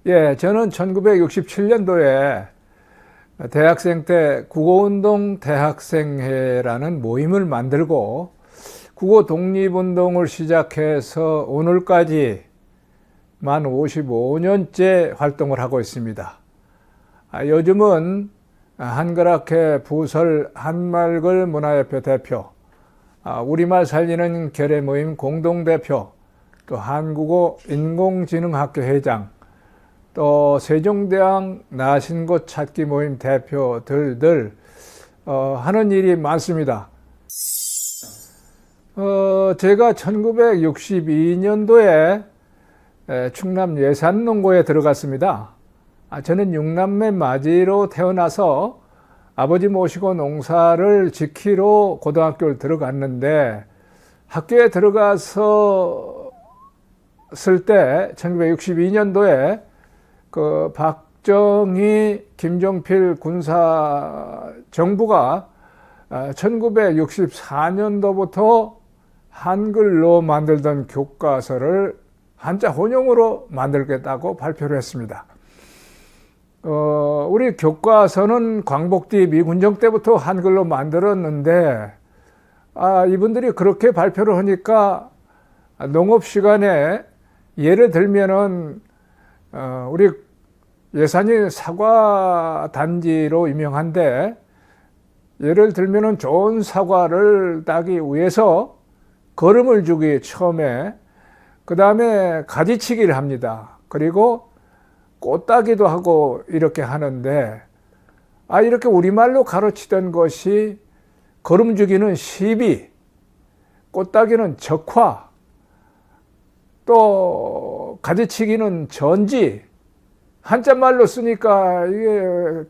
예, 저는 1967년도에 대학생 때 국어운동 대학생회라는 모임을 만들고 국어 독립운동을 시작해서 오늘까지 만 55년째 활동을 하고 있습니다. 요즘은 한글학회 부설 한말글 문화협회 대표, 우리말 살리는 결의 모임 공동대표, 또 한국어 인공지능학교 회장, 또 세종대왕 나신 곳 찾기 모임 대표들들 하는 일이 많습니다. 제가 1962년도에 충남 예산농고에 들어갔습니다. 저는 6남매 맞이로 태어나서 아버지 모시고 농사를 지키러 고등학교를 들어갔는데, 학교에 들어가서 쓸 때 1962년도에 그 박정희, 김종필 군사 정부가 1964년도부터 한글로 만들던 교과서를 한자 혼용으로 만들겠다고 발표를 했습니다. 우리 교과서는 광복뒤 미군정 때부터 한글로 만들었는데, 이분들이 그렇게 발표를 하니까 농업 시간에 예를 들면은 우리 예산이 사과 단지로 유명한데, 예를 들면은 좋은 사과를 따기 위해서 거름을 주기 처음에, 그 다음에 가지치기를 합니다. 그리고 꽃 따기도 하고 이렇게 하는데, 이렇게 우리말로 가르치던 것이 거름 주기는 시비, 꽃 따기는 적화, 또 가지치기는 전지, 한자말로 쓰니까 이게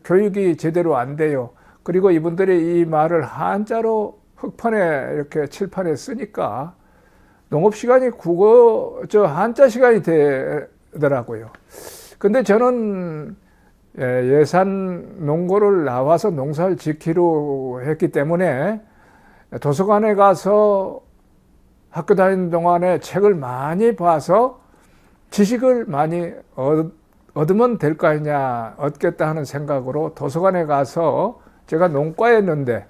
교육이 제대로 안 돼요. 그리고 이분들이 이 말을 한자로 흑판에 이렇게 칠판에 쓰니까 농업시간이 한자 시간이 되더라고요. 근데 저는 예산 농고를 나와서 농사를 지키려 했기 때문에 도서관에 가서 학교 다니는 동안에 책을 많이 봐서 지식을 많이 얻으면 될 거 아니냐, 얻겠다 하는 생각으로 도서관에 가서, 제가 농과였는데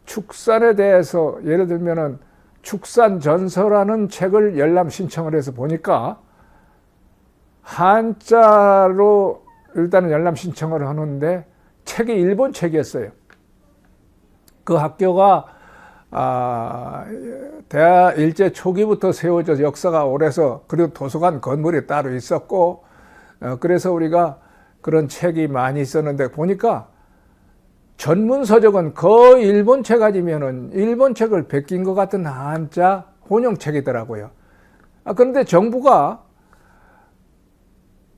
축산에 대해서 예를 들면은 축산전서라는 책을 열람 신청을 해서 보니까 한자로 일단은 열람 신청을 하는데 책이 일본 책이었어요. 그 학교가 대하 일제 초기부터 세워져 역사가 오래서, 그리고 도서관 건물이 따로 있었고, 그래서 우리가 그런 책이 많이 있었는데, 보니까 전문 서적은 거의 일본 책 아니면은 일본 책을 베낀 것 같은 한자 혼용책이더라고요. 그런데 정부가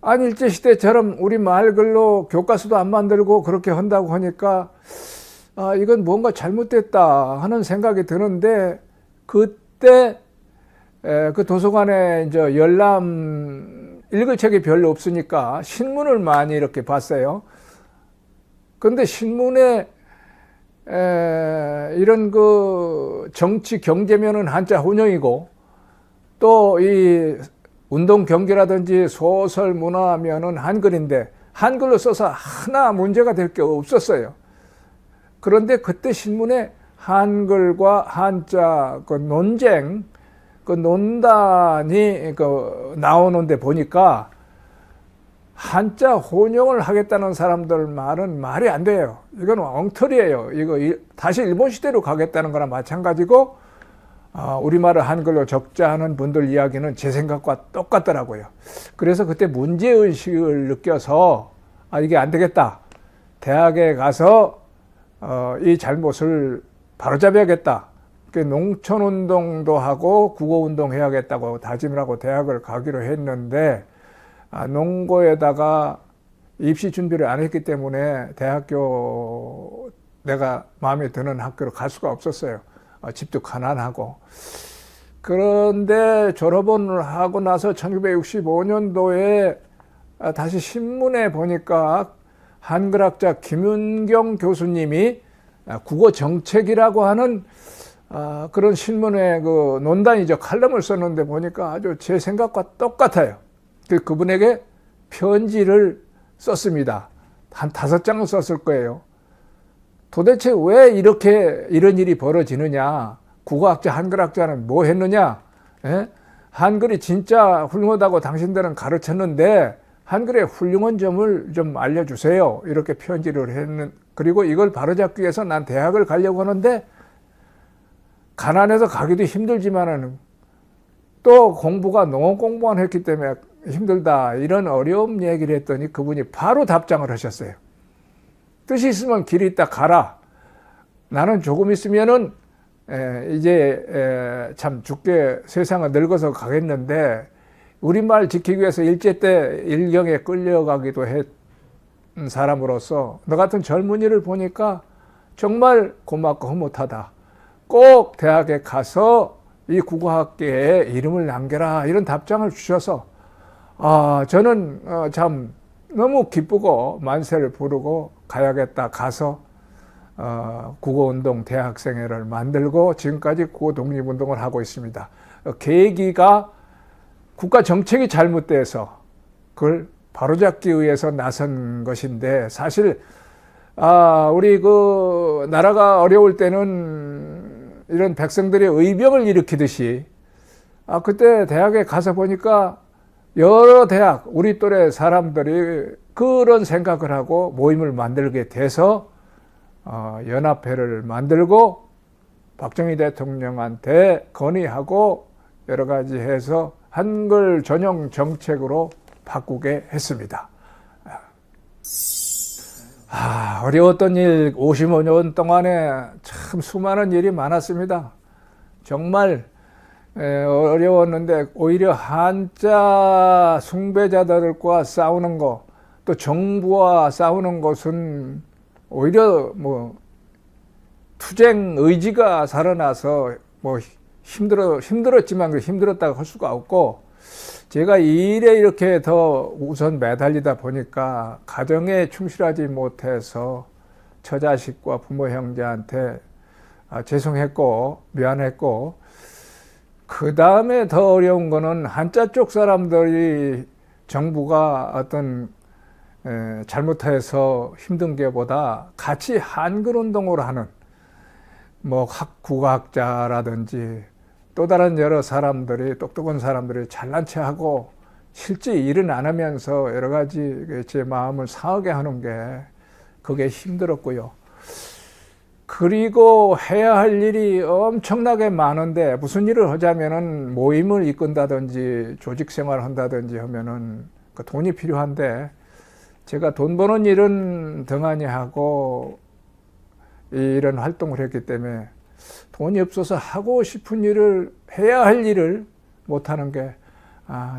일제시대처럼 우리 말글로 교과서도 안 만들고 그렇게 한다고 하니까 이건 뭔가 잘못됐다 하는 생각이 드는데, 그때 그 도서관에 이제 열람 읽을 책이 별로 없으니까 신문을 많이 이렇게 봤어요. 그런데 신문에 이런 그 정치 경제면은 한자 혼용이고, 또 이 운동 경기라든지 소설 문화면은 한글인데 한글로 써서 하나 문제가 될 게 없었어요. 그런데 그때 신문에 한글과 한자 그 논쟁, 그 논단이 나오는데 보니까 한자 혼용을 하겠다는 사람들 말은 말이 안 돼요. 이건 엉터리예요. 이거 다시 일본 시대로 가겠다는 거나 마찬가지고, 우리말을 한글로 적자 하는 분들 이야기는 제 생각과 똑같더라고요. 그래서 그때 문제의식을 느껴서 이게 안 되겠다, 대학에 가서 이 잘못을 바로잡아야겠다, 농촌운동도 하고 국어운동 해야겠다고 다짐을 하고 대학을 가기로 했는데, 농고에다가 입시 준비를 안 했기 때문에 대학교, 내가 마음에 드는 학교로 갈 수가 없었어요. 집도 가난하고. 그런데 졸업을 하고 나서 1965년도에 다시 신문에 보니까 한글학자 김윤경 교수님이 국어정책이라고 하는 그런 신문에 그 논단이죠. 칼럼을 썼는데 보니까 아주 제 생각과 똑같아요. 그분에게 편지를 썼습니다. 한 5장을 썼을 거예요. 도대체 왜 이런 일이 벌어지느냐? 국어학자, 한글학자는 뭐 했느냐? 예? 한글이 진짜 훌륭하다고 당신들은 가르쳤는데 한글의 훌륭한 점을 좀 알려주세요. 이렇게 편지를 했는. 그리고 이걸 바로잡기 위해서 난 대학을 가려고 하는데 가난해서 가기도 힘들지만은 또 공부가 농업 공부만 했기 때문에 힘들다. 이런 어려운 얘기를 했더니 그분이 바로 답장을 하셨어요. 뜻이 있으면 길이 있다 가라. 나는 조금 있으면은 이제 참 죽게 세상은 늙어서 가겠는데 우리말 지키기 위해서 일제 때 일경에 끌려가기도 했 사람으로서 너 같은 젊은이를 보니까 정말 고맙고 흐뭇하다. 꼭 대학에 가서 이 국어학계에 이름을 남겨라. 이런 답장을 주셔서 저는 참 너무 기쁘고 만세를 부르고 가야겠다. 가서 국어운동 대학생회를 만들고 지금까지 국어 독립운동을 하고 있습니다. 계기가 국가 정책이 잘못돼서 그걸 바로잡기 위해서 나선 것인데 사실 우리 그 나라가 어려울 때는 이런 백성들의 의병을 일으키듯이 그때 대학에 가서 보니까 여러 대학 우리 또래 사람들이 그런 생각을 하고 모임을 만들게 돼서 연합회를 만들고 박정희 대통령한테 건의하고 여러 가지 해서 한글 전용 정책으로 바꾸게 했습니다. 어려웠던 일 55년 동안에 참 수많은 일이 많았습니다. 정말 어려웠는데 오히려 한자 숭배자들과 싸우는 거, 또 정부와 싸우는 것은 오히려 뭐 투쟁 의지가 살아나서 뭐 힘들었지만 힘들었다고 할 수가 없고, 제가 이 일에 이렇게 더 우선 매달리다 보니까 가정에 충실하지 못해서 처자식과 부모 형제한테 죄송했고 미안했고, 그 다음에 더 어려운 거는 한자 쪽 사람들이 정부가 어떤 잘못해서 힘든 게보다 같이 한글 운동을 하는 뭐 국어학자라든지 또 다른 여러 사람들이 똑똑한 사람들이 잘난 체하고 실제 일은 안 하면서 여러 가지 제 마음을 상하게 하는 게 그게 힘들었고요. 그리고 해야 할 일이 엄청나게 많은데 무슨 일을 하자면은 모임을 이끈다든지 조직 생활을 한다든지 하면은 그 돈이 필요한데 제가 돈 버는 일은 등한히 하고 이런 활동을 했기 때문에 돈이 없어서 하고 싶은 일을 해야 할 일을 못하는 게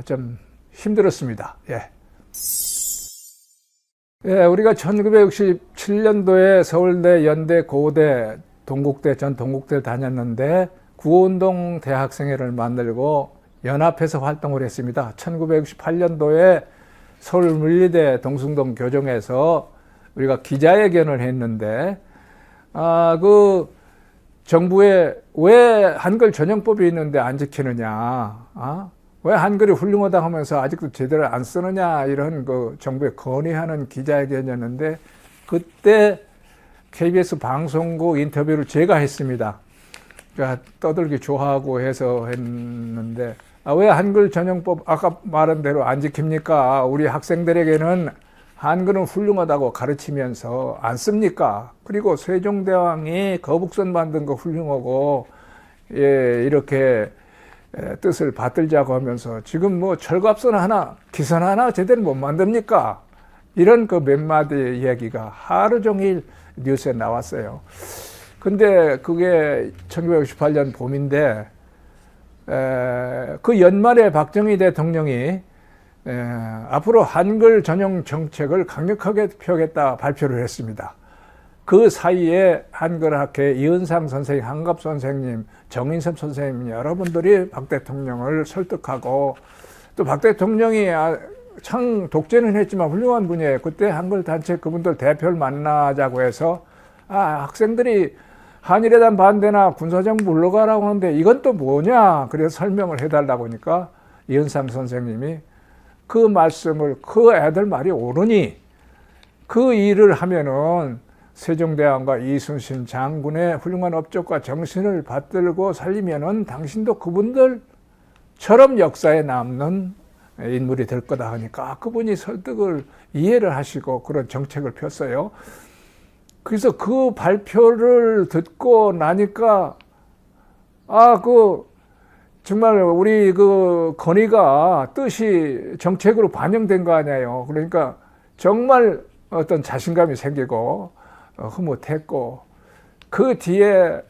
좀 힘들었습니다. 우리가 1967년도에 서울대, 연대, 고대, 동국대, 전 동국대를 다녔는데 구호운동 대학생회를 만들고 연합해서 활동을 했습니다. 1968년도에 서울물리대 동숭동 교정에서 우리가 기자회견을 했는데 그 정부에 왜 한글 전용법이 있는데 안 지키느냐, 왜 한글이 훌륭하다 하면서 아직도 제대로 안 쓰느냐, 이런 그 정부에 건의하는 기자회견이었는데 그때 KBS 방송국 인터뷰를 제가 했습니다. 그러니까 떠들기 좋아하고 해서 했는데 왜 한글 전용법 아까 말한 대로 안 지킵니까? 우리 학생들에게는 한글은 훌륭하다고 가르치면서 안 씁니까? 그리고 세종대왕이 거북선 만든 거 훌륭하고 이렇게 뜻을 받들자고 하면서 지금 뭐 철갑선 하나, 기선 하나 제대로 못 만듭니까? 이런 그 몇 마디 얘기가 하루 종일 뉴스에 나왔어요. 근데 그게 1968년 봄인데 그 연말에 박정희 대통령이 앞으로 한글 전용 정책을 강력하게 펴겠다 발표를 했습니다. 그 사이에 한글학회 이은상 선생님, 한갑 선생님, 정인섭 선생님 여러분들이 박 대통령을 설득하고, 또 박 대통령이 참 독재는 했지만 훌륭한 분이에요. 그때 한글 단체 그분들 대표를 만나자고 해서 학생들이 한일회담 반대나 군사정부 물러가라고 하는데 이건 또 뭐냐, 그래서 설명을 해달라고 하니까 이은상 선생님이 그 말씀을 그 애들 말이 옳으니 그 일을 하면은 세종대왕과 이순신 장군의 훌륭한 업적과 정신을 받들고 살리면은 당신도 그분들처럼 역사에 남는 인물이 될 거다 하니까 그분이 설득을 이해를 하시고 그런 정책을 폈어요. 그래서 그 발표를 듣고 나니까 정말 우리 그 건의가 뜻이 정책으로 반영된 거 아니에요. 그러니까 정말 어떤 자신감이 생기고 흐뭇했고 그 뒤에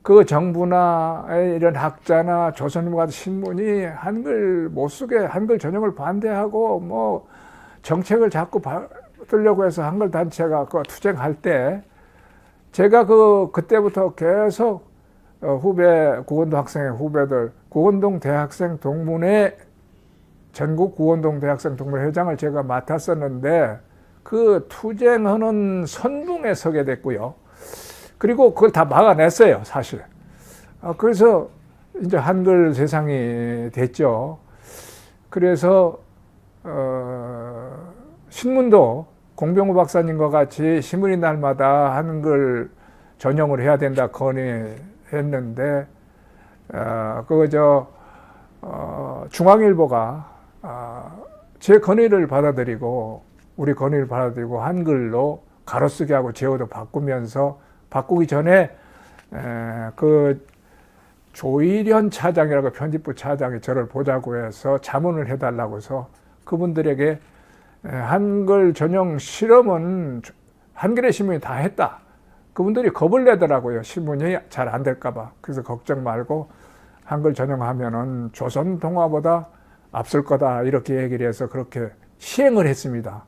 그 정부나 이런 학자나 조선일보 같은 신문이 한글 못 쓰게 한글 전형을 반대하고 뭐 정책을 자꾸 받으려고 해서 한글 단체가 그 투쟁할 때 제가 그때부터 계속 후배 구원동 학생의 후배들 구원동 대학생 동문회 전국 구원동 대학생 동문회 회장을 제가 맡았었는데 그 투쟁하는 선봉에 서게 됐고요. 그리고 그걸 다 막아냈어요, 사실. 그래서 이제 한글 세상이 됐죠. 그래서 신문도 공병호 박사님과 같이 신문이 날마다 한글 전형을 해야 된다 건의했는데 중앙일보가 제 건의를 받아들이고 우리 건의를 받아들이고 한글로 가로쓰기 하고 제어도 바꾸면서 바꾸기 전에 그 조일현 차장이라고 편집부 차장이 저를 보자고 해서 자문을 해달라고 해서 그분들에게 한글 전용 실험은 한겨레 신문이 다 했다. 그분들이 겁을 내더라고요. 신문이 잘 안 될까 봐. 그래서 걱정 말고 한글 전용하면은 조선통화보다 앞설 거다 이렇게 얘기를 해서 그렇게 시행을 했습니다.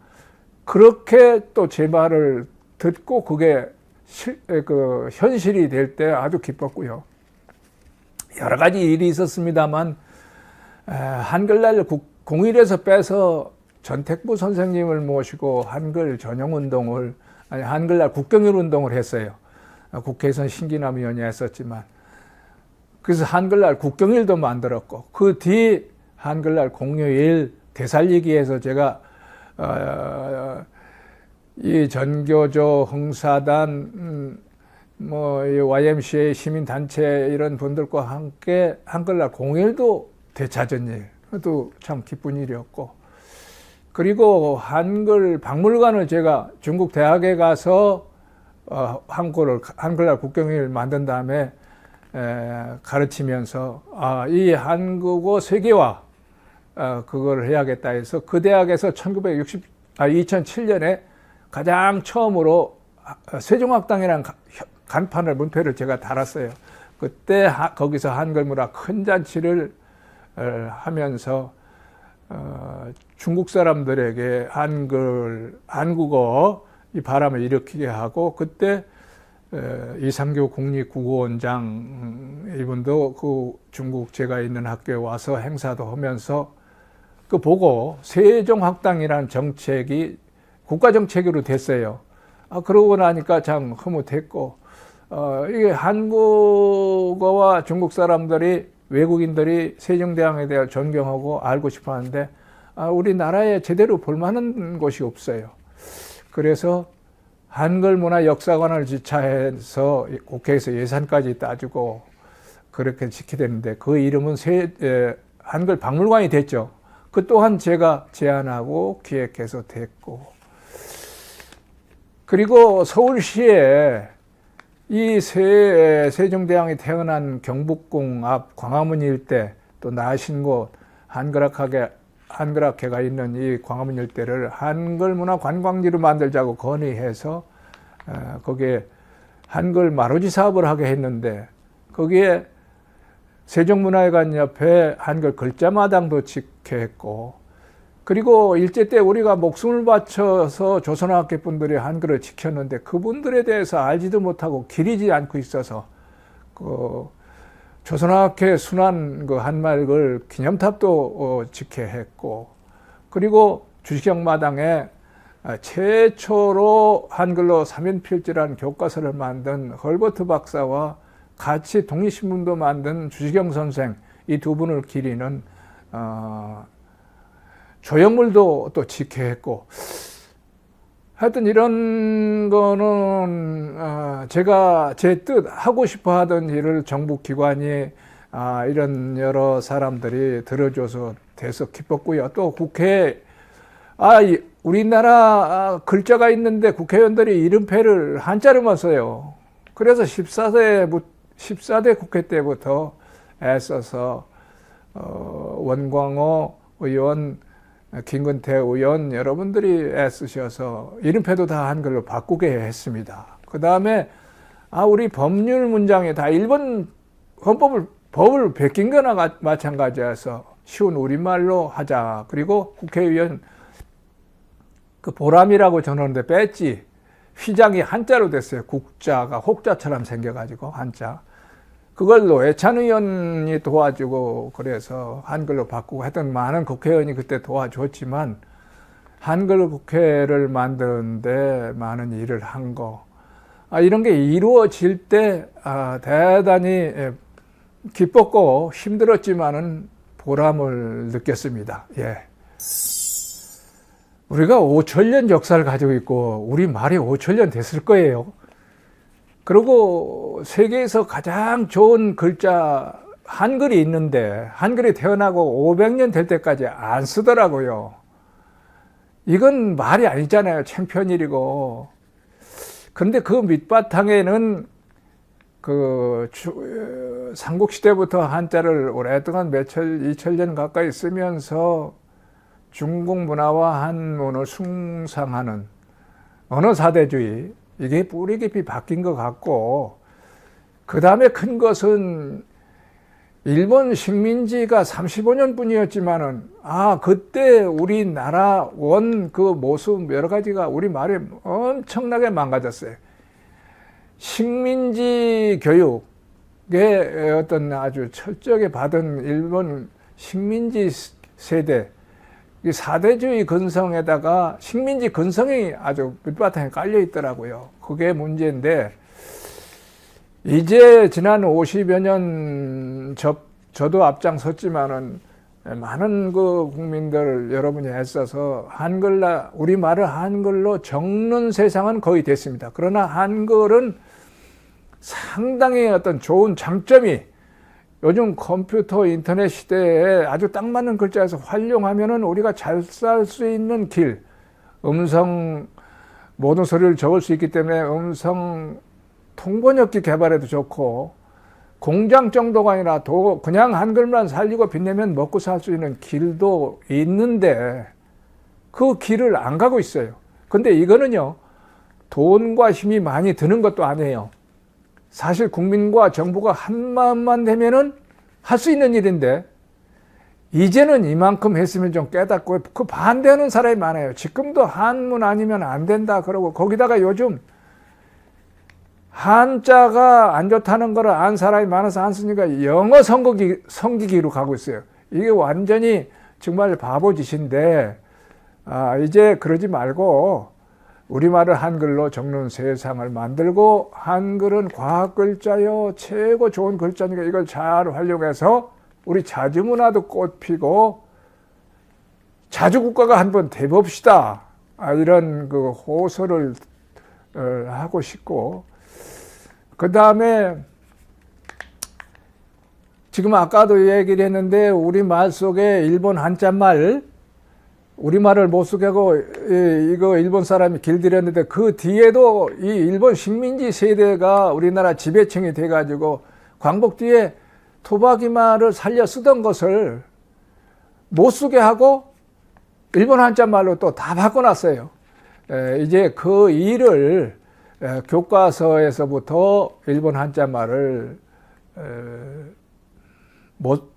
그렇게 또 제 말을 듣고 그게 현실이 될 때 아주 기뻤고요. 여러 가지 일이 있었습니다만 한글날 공일에서 빼서 전택부 선생님을 모시고 한글 전용운동을 한글날 국경일 운동을 했어요. 국회에서는 신기남위원회 했었지만 그래서 한글날 국경일도 만들었고 그 뒤 한글날 공휴일 되살리기에서 제가 이 전교조 흥사단 이 YMCA 시민단체 이런 분들과 함께 한글날 공휴일도 되찾은 일, 그것도 참 기쁜 일이었고 그리고 한글 박물관을 제가 중국 대학에 가서 한글날 국경일 만든 다음에 가르치면서 이 한국어 세계화 그걸 해야겠다 해서 그 대학에서 2007년에 가장 처음으로 세종학당이라는 간판을 문패를 제가 달았어요. 그때 거기서 한글문화 큰 잔치를 하면서 중국 사람들에게 한국어 이 바람을 일으키게 하고 그때 이상교 국립국어원장 이분도 그 중국 제가 있는 학교에 와서 행사도 하면서 그 보고 세종학당이라는 정책이 국가정책으로 됐어요. 그러고 나니까 참 흐뭇했고 이게 한국어와 중국 사람들이 외국인들이 세종대왕에 대해 존경하고 알고 싶어 하는데 우리나라에 제대로 볼만한 곳이 없어요. 그래서 한글문화 역사관을 지차해서 국회에서 예산까지 따지고 그렇게 지키게 됐는데 그 이름은 한글 박물관이 됐죠. 그 또한 제가 제안하고 기획해서 됐고 그리고 서울시에 이 세종대왕이 태어난 경복궁 앞 광화문 일대 또 나신 곳 한글학회가 있는 이 광화문 일대를 한글문화 관광지로 만들자고 건의해서 거기에 한글 마루지 사업을 하게 했는데 거기에 세종문화회관 옆에 한글 글자마당도 짓게 했고 그리고 일제 때 우리가 목숨을 바쳐서 조선학회 분들이 한글을 지켰는데 그분들에 대해서 알지도 못하고 기리지 않고 있어서 그 조선학회 순환 그 한말글 기념탑도 짓게 했고 그리고 주식형 마당에 최초로 한글로 삼연필지라는 교과서를 만든 헐버트 박사와 같이 독립신문도 만든 주식형 선생 이 두 분을 기리는 조형물도 또 지켜야 했고, 하여튼 이런 거는 제가 제 뜻 하고 싶어 하던 일을 정부 기관이 이런 여러 사람들이 들어줘서 돼서 기뻤고요. 또 국회에 우리나라 글자가 있는데 국회의원들이 이름표를 한자로만 써요. 그래서 14대 국회 때부터 애써서 원광호 의원, 김근태 의원 여러분들이 애쓰셔서 이름표도 다 한글로 바꾸게 했습니다. 그 다음에 우리 법률 문장에 다 일본 법을 베낀 거나 마찬가지여서 쉬운 우리말로 하자. 그리고 국회의원 그 보람이라고 전하는데 배지 휘장이 한자로 됐어요. 국자가 혹자처럼 생겨가지고 한자. 그걸로 애찬 의원이 도와주고 그래서 한글로 바꾸고 했던 많은 국회의원이 그때 도와줬지만 한글 국회를 만드는데 많은 일을 한 거. 이런 게 이루어질 때 대단히 기뻤고 힘들었지만은 보람을 느꼈습니다. 예. 우리가 5천년 역사를 가지고 있고 우리 말이 5천년 됐을 거예요. 그리고 세계에서 가장 좋은 글자 한글이 있는데 한글이 태어나고 500년 될 때까지 안 쓰더라고요. 이건 말이 아니잖아요. 창편일이고. 그런데 그 밑바탕에는 삼국시대부터 한자를 오랫동안 2천년 가까이 쓰면서 중국 문화와 한문을 숭상하는 언어사대주의, 이게 뿌리 깊이 바뀐 것 같고, 그 다음에 큰 것은 일본 식민지가 35년 뿐이었지만은, 그때 우리나라 그 모습 여러 가지가 우리 말이 엄청나게 망가졌어요. 식민지 교육에 어떤 아주 철저하게 받은 일본 식민지 세대, 이 사대주의 근성에다가 식민지 근성이 아주 밑바탕에 깔려 있더라고요. 그게 문제인데, 이제 지난 50여 년 저도 앞장섰지만은 많은 그 국민들 여러분이 애써서 우리말을 한글로 적는 세상은 거의 됐습니다. 그러나 한글은 상당히 어떤 좋은 장점이, 요즘 컴퓨터 인터넷 시대에 아주 딱 맞는 글자에서 활용하면은 우리가 잘 살 수 있는 길, 모든 소리를 적을 수 있기 때문에 음성 통번역기 개발에도 좋고, 공장 정도가 아니라 그냥 한글만 살리고 빛내면 먹고 살 수 있는 길도 있는데 그 길을 안 가고 있어요. 근데 이거는요, 돈과 힘이 많이 드는 것도 아니에요. 사실 국민과 정부가 한 마음만 되면은 할 수 있는 일인데, 이제는 이만큼 했으면 좀 깨닫고, 그 반대하는 사람이 많아요. 지금도 한문 아니면 안 된다 그러고, 거기다가 요즘 한자가 안 좋다는 거를 안 사람이 많아서 안 쓰니까 영어 성기기로 가고 있어요. 이게 완전히 정말 바보짓인데, 이제 그러지 말고 우리말을 한글로 적는 세상을 만들고, 한글은 과학 글자요, 최고 좋은 글자니까 이걸 잘 활용해서 우리 자주문화도 꽃피고 자주국가가 한번 돼봅시다. 이런 그 호소를 하고 싶고, 그 다음에 지금 아까도 얘기를 했는데 우리말 속에 일본 한자말, 우리말을 못 쓰게 하고 이거 일본 사람이 길들였는데, 그 뒤에도 이 일본 식민지 세대가 우리나라 지배층이 돼가지고 광복 뒤에 토박이말을 살려 쓰던 것을 못 쓰게 하고 일본 한자말로 또 다 바꿔놨어요. 이제 그 일을 교과서에서부터 일본 한자말을 못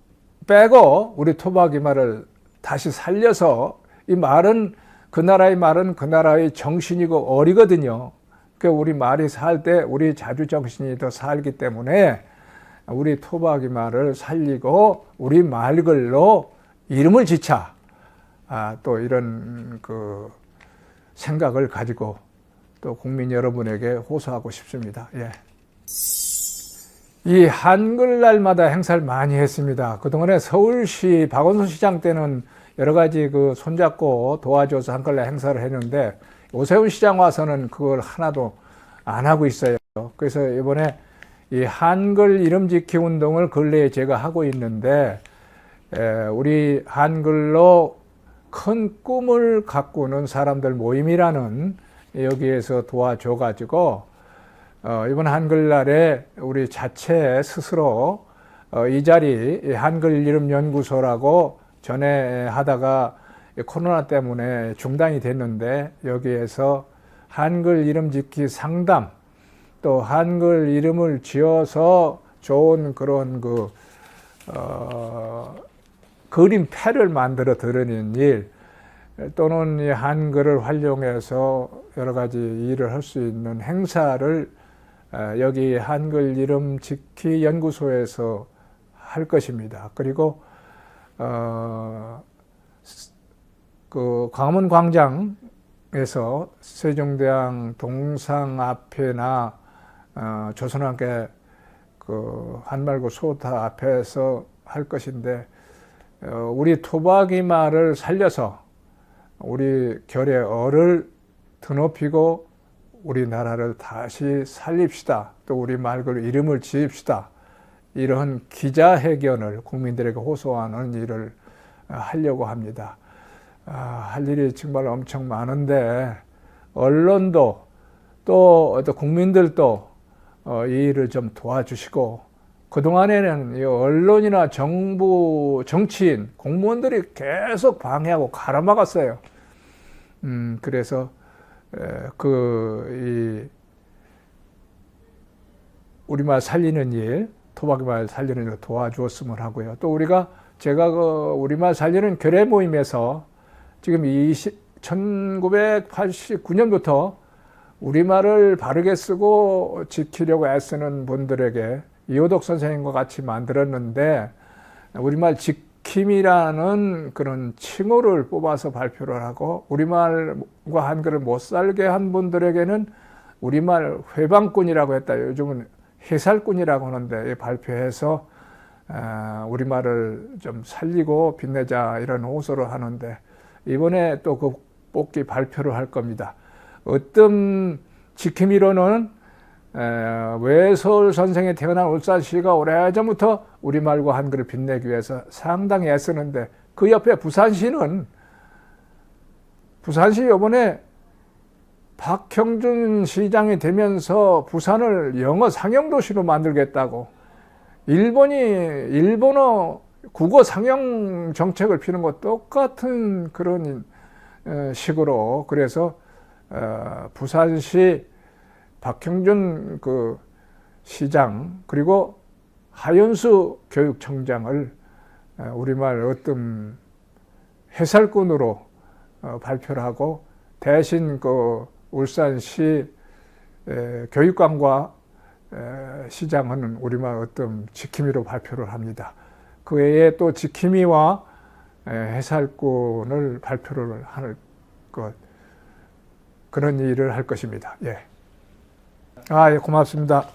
빼고 우리 토박이말을 다시 살려서, 이 말은 그 나라의 말은 그 나라의 정신이고 어리거든요. 그 우리 말이 살 때 우리 자주 정신이 더 살기 때문에 우리 토박이말을 살리고 우리 말글로 이름을 지차, 또 이런 그 생각을 가지고 또 국민 여러분에게 호소하고 싶습니다. 예. 이 한글날마다 행사를 많이 했습니다. 그동안에 서울시 박원순 시장 때는 여러 가지 그 손잡고 도와줘서 한글날 행사를 했는데 오세훈 시장 와서는 그걸 하나도 안 하고 있어요. 그래서 이번에 이 한글 이름 짓기 운동을 근래에 제가 하고 있는데 우리 한글로 큰 꿈을 가꾸는 사람들 모임이라는 여기에서 도와줘 가지고 이번 한글날에 우리 자체 스스로 이 자리 한글 이름 연구소라고 전에 하다가 코로나 때문에 중단이 됐는데 여기에서 한글 이름 짓기 상담 또 한글 이름을 지어서 좋은 그런 그림패를 만들어 드리는 일 또는 이 한글을 활용해서 여러 가지 일을 할 수 있는 행사를 여기 한글 이름 짓기 연구소에서 할 것입니다. 그리고 그 광화문 광장에서 세종대왕 동상 앞에나 조선왕께 그 한말고 소타 앞에서 할 것인데 우리 토박이 말을 살려서 우리 결의 어를 드높이고 우리나라를 다시 살립시다. 또 우리 말글 이름을 지읍시다. 이런 기자회견을 국민들에게 호소하는 일을 하려고 합니다. 할 일이 정말 엄청 많은데 언론도 또 국민들도 이 일을 좀 도와주시고 그동안에는 이 언론이나 정부, 정치인, 공무원들이 계속 방해하고 가로막았어요. 그래서 우리말 살리는 일, 토박이말 살리는 일 도와주었으면 하고요. 또 제가 우리말 살리는 결의 모임에서 지금 1989년부터 우리말을 바르게 쓰고 지키려고 애쓰는 분들에게 이호덕 선생님과 같이 만들었는데 우리말 지킴이라는 그런 칭호를 뽑아서 발표를 하고 우리말과 한글을 못 살게 한 분들에게는 우리말 회방꾼이라고 했다. 요즘은 해살꾼이라고 하는데 발표해서 우리말을 좀 살리고 빛내자 이런 호소를 하는데 이번에 또 그 뽑기 발표를 할 겁니다. 어떤 지킴이로는 외솔 선생이 태어난 울산시가 오래전부터 우리말과 한글을 빛내기 위해서 상당히 애쓰는데 그 옆에 부산시 이번에 박형준 시장이 되면서 부산을 영어 상용도시로 만들겠다고 일본어 국어 상용 정책을 피는 것 똑같은 그런 식으로 그래서 부산시 박형준 그 시장 그리고 하윤수 교육청장을 우리말 어떤 해설꾼으로 발표를 하고 대신 그 울산시 교육관과 시장은 우리말 어떤 지킴이로 발표를 합니다. 그 외에 또 지킴이와 해설꾼을 발표를 할 것 그런 일을 할 것입니다. 예. 예, 고맙습니다.